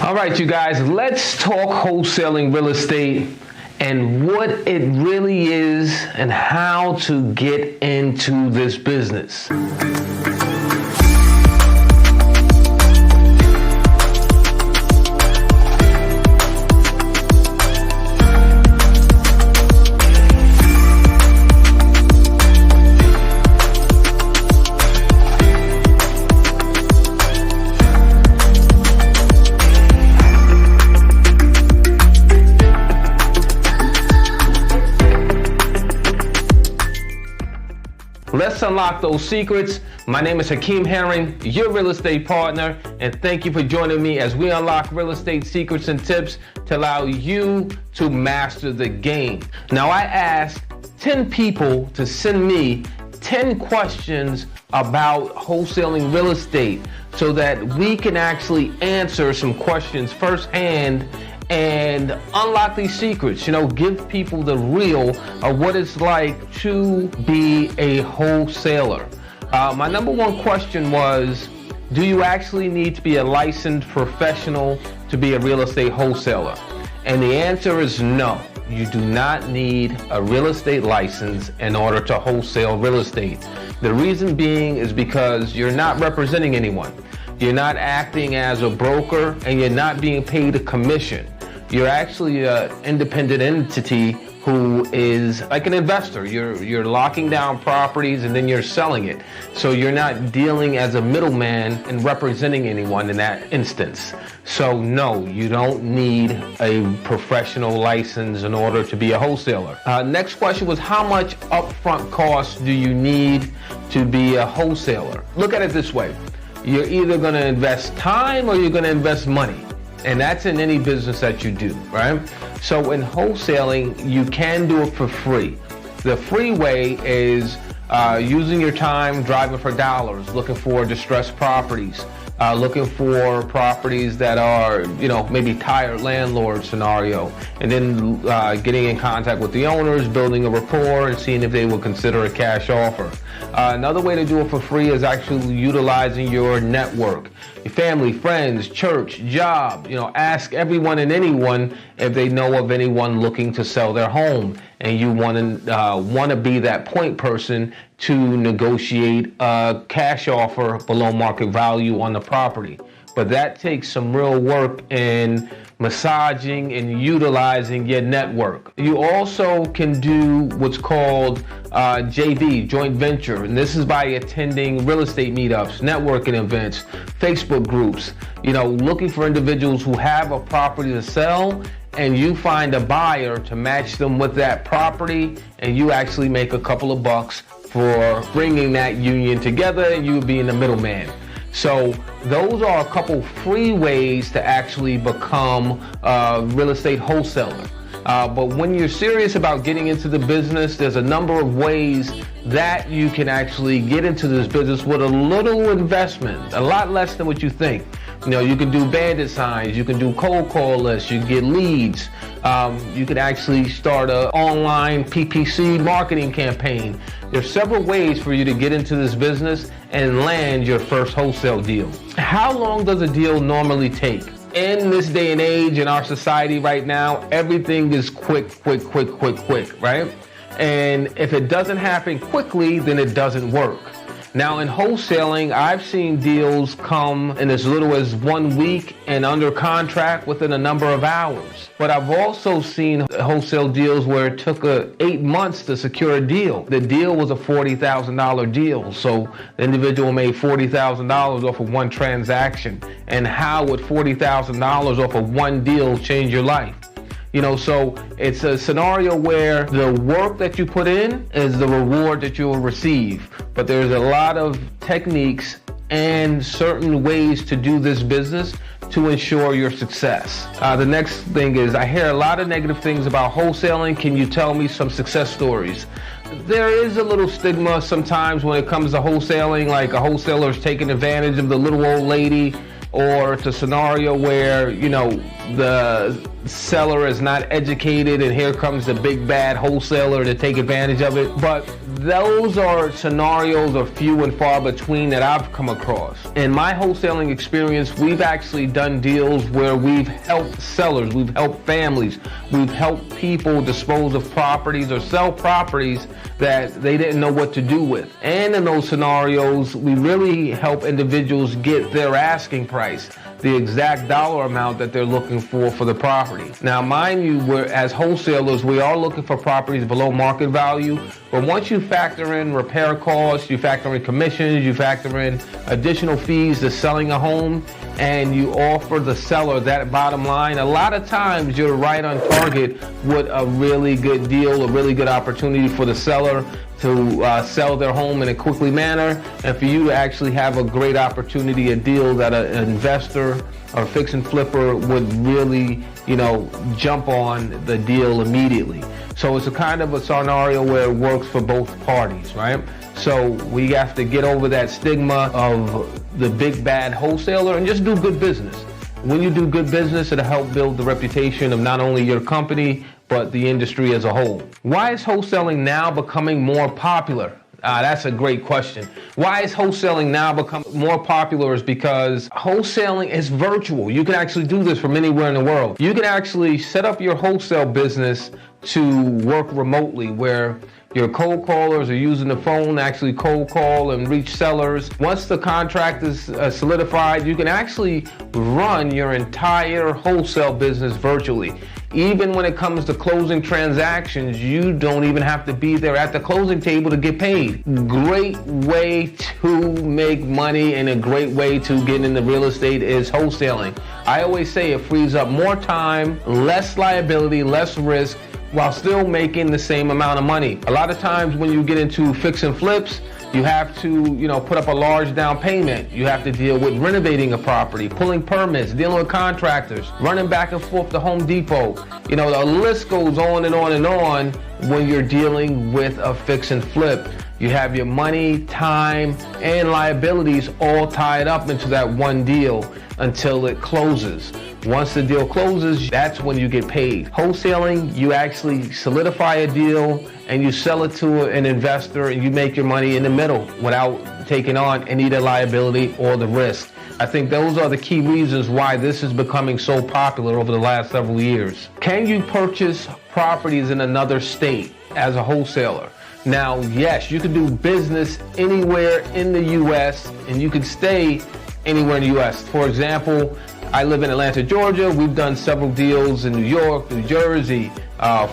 All right, you guys, let's talk wholesaling real estate and what it really is and how to get into this business. Let's unlock those secrets. My name is Hakeem Herring, your real estate partner, and thank you for joining me as we unlock real estate secrets and tips to allow you to master the game. Now, I asked 10 people to send me 10 questions about wholesaling real estate so that we can actually answer some questions firsthand and unlock these secrets, give people the real of what it's like to be a wholesaler. My number one question was, do you actually need to be a licensed professional to be a real estate wholesaler? And the answer is no. You do not need a real estate license in order to wholesale real estate. The reason being is because you're not representing anyone. You're not acting as a broker and you're not being paid a commission. You're actually an independent entity who is like an investor. You're locking down properties and then you're selling it. So you're not dealing as a middleman and representing anyone in that instance. So no, you don't need a professional license in order to be a wholesaler. Next question was, how much upfront costs do you need to be a wholesaler? Look at it this way. You're either going to invest time or you're going to invest money. And that's in any business that you do, right? So in wholesaling, you can do it for free. The free way is using your time driving for dollars, looking for distressed properties, looking for properties that are, maybe tired landlord scenario, and then getting in contact with the owners, building a rapport, and seeing if they will consider a cash offer. Another way to do it for free is actually utilizing your network, your family, friends, church, job. Ask everyone and anyone if they know of anyone looking to sell their home, and you want to be that point person to negotiate a cash offer below market value on the property. But that takes some real work in massaging and utilizing your network. You also can do what's called JV, joint venture, and this is by attending real estate meetups, networking events, Facebook groups, looking for individuals who have a property to sell, and you find a buyer to match them with that property, and you actually make a couple of bucks for bringing that union together and you being the middleman. So those are a couple free ways to actually become a real estate wholesaler. But when you're serious about getting into the business, there's a number of ways that you can actually get into this business with a little investment, a lot less than what you think. You can do bandit signs, you can do cold call lists, you can get leads. You can actually start an online PPC marketing campaign. There's several ways for you to get into this business and land your first wholesale deal. How long does a deal normally take? In this day and age, in our society right now, everything is quick, right? And if it doesn't happen quickly, then it doesn't work. Now in wholesaling, I've seen deals come in as little as 1 week and under contract within a number of hours. But I've also seen wholesale deals where it took 8 months to secure a deal. The deal was a $40,000 deal. So the individual made $40,000 off of one transaction. And how would $40,000 off of one deal change your life? So it's a scenario where the work that you put in is the reward that you will receive. But there's a lot of techniques and certain ways to do this business to ensure your success. The next thing is, I hear a lot of negative things about wholesaling. Can you tell me some success stories? There is a little stigma sometimes when it comes to wholesaling, like a wholesaler is taking advantage of the little old lady, or it's a scenario where, the seller is not educated and here comes the big bad wholesaler to take advantage of it. But those are scenarios are few and far between that I've come across. In my wholesaling experience, we've actually done deals where we've helped sellers, we've helped families, we've helped people dispose of properties or sell properties that they didn't know what to do with. And in those scenarios, we really help individuals get their asking price, the exact dollar amount that they're looking for the property. Now, mind you, as wholesalers, we are looking for properties below market value, but once you factor in repair costs, you factor in commissions, you factor in additional fees to selling a home, and you offer the seller that bottom line, a lot of times you're right on target with a really good deal, a really good opportunity for the seller to sell their home in a quickly manner, and for you to actually have a great opportunity, a deal that an investor or fix and flipper would really, jump on the deal immediately. So it's a kind of a scenario where it works for both parties, right? So we have to get over that stigma of the big bad wholesaler and just do good business. When you do good business, it'll help build the reputation of not only your company, but the industry as a whole. Why is wholesaling now becoming more popular? That's a great question. Why is wholesaling now become more popular is because wholesaling is virtual. You can actually do this from anywhere in the world. You can actually set up your wholesale business to work remotely where your cold callers are using the phone to actually cold call and reach sellers. Once the contract is solidified, you can actually run your entire wholesale business virtually. Even when it comes to closing transactions, you don't even have to be there at the closing table to get paid. Great way to make money and a great way to get into real estate is wholesaling. I always say it frees up more time, less liability, less risk, while still making the same amount of money. A lot of times when you get into fix and flips, you have to, put up a large down payment. You have to deal with renovating a property, pulling permits, dealing with contractors, running back and forth to Home Depot. The list goes on and on and on when you're dealing with a fix and flip. You have your money, time, and liabilities all tied up into that one deal until it closes. Once the deal closes, that's when you get paid. Wholesaling, you actually solidify a deal and you sell it to an investor and you make your money in the middle without taking on any of the liability or the risk. I think those are the key reasons why this is becoming so popular over the last several years. Can you purchase properties in another state as a wholesaler? Now, yes, you can do business anywhere in the U.S. and you can stay anywhere in the U.S. For example, I live in Atlanta, Georgia. We've done several deals in New York, New Jersey,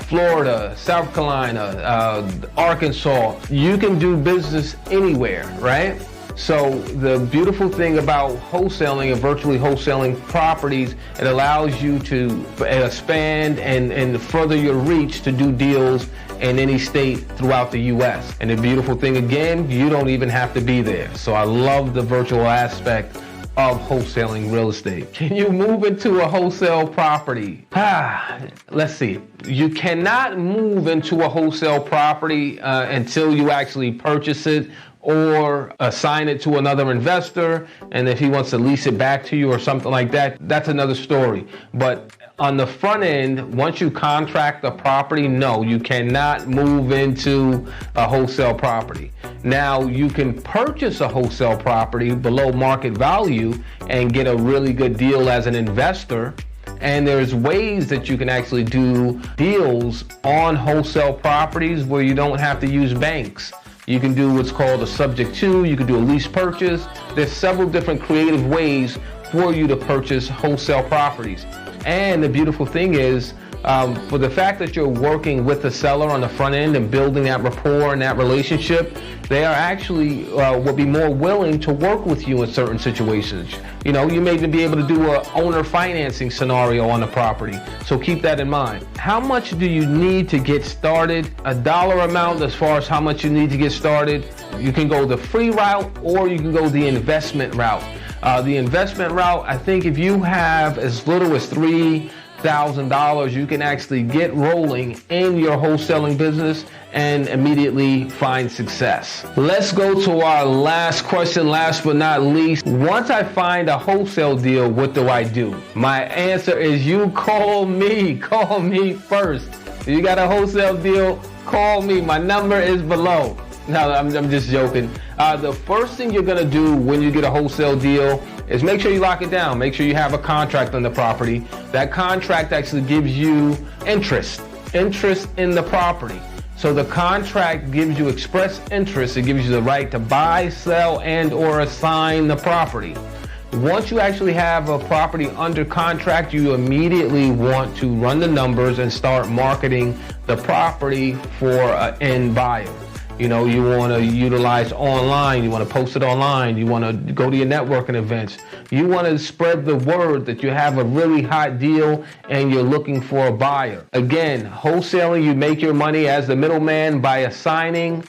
Florida, South Carolina, Arkansas. You can do business anywhere, right? So the beautiful thing about wholesaling and virtually wholesaling properties, it allows you to expand and further your reach to do deals in any state throughout the U.S. And the beautiful thing again, you don't even have to be there. So I love the virtual aspect of wholesaling real estate. Can you move into a wholesale property? Let's see. You cannot move into a wholesale property until you actually purchase it or assign it to another investor. And if he wants to lease it back to you or something like that, that's another story. But on the front end, once you contract the property, no, you cannot move into a wholesale property. Now, you can purchase a wholesale property below market value and get a really good deal as an investor. And there's ways that you can actually do deals on wholesale properties where you don't have to use banks. You can do what's called a subject to, you can do a lease purchase. There's several different creative ways for you to purchase wholesale properties. And the beautiful thing is, for the fact that you're working with the seller on the front end and building that rapport and that relationship, they are actually will be more willing to work with you in certain situations. You may even be able to do an owner financing scenario on the property. So keep that in mind. How much do you need to get started? A dollar amount as far as how much you need to get started. You can go the free route or you can go the investment route. The investment route, I think if you have as little as $3 $100,000, you can actually get rolling in your wholesaling business and immediately find success. Let's go to our last question, last but not least. Once I find a wholesale deal, what do I do? My answer is you call me first. If you got a wholesale deal, call me. My number is below. No, I'm just joking. The first thing you're gonna do when you get a wholesale deal is make sure you lock it down. Make sure you have a contract on the property. That contract actually gives you interest in the property. So the contract gives you express interest. It gives you the right to buy, sell, and or assign the property. Once you actually have a property under contract, you immediately want to run the numbers and start marketing the property for an end buyer. You know, you want to utilize online, you want to post it online, you want to go to your networking events. You want to spread the word that you have a really hot deal and you're looking for a buyer. Again, wholesaling, you make your money as the middleman by assigning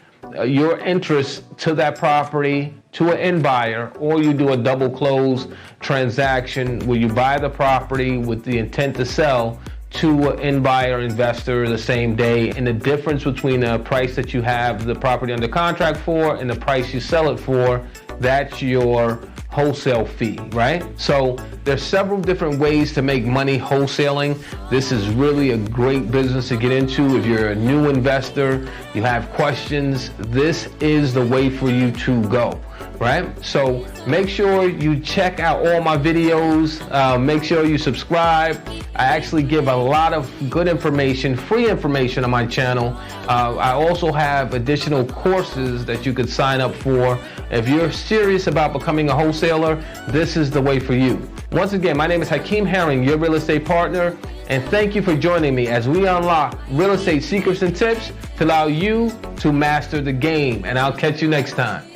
your interest to that property to an end buyer, or you do a double close transaction where you buy the property with the intent to sell to an end buyer investor the same day. And the difference between the price that you have the property under contract for and the price you sell it for, that's your wholesale fee, right? So there's several different ways to make money wholesaling. This is really a great business to get into. If you're a new investor, you have questions, this is the way for you to go, right? So make sure you check out all my videos. Make sure you subscribe. I actually give a lot of good information, free information on my channel. I also have additional courses that you could sign up for. If you're serious about becoming a wholesaler, this is the way for you. Once again, my name is Hakeem Herring, your real estate partner, and thank you for joining me as we unlock real estate secrets and tips to allow you to master the game. And I'll catch you next time.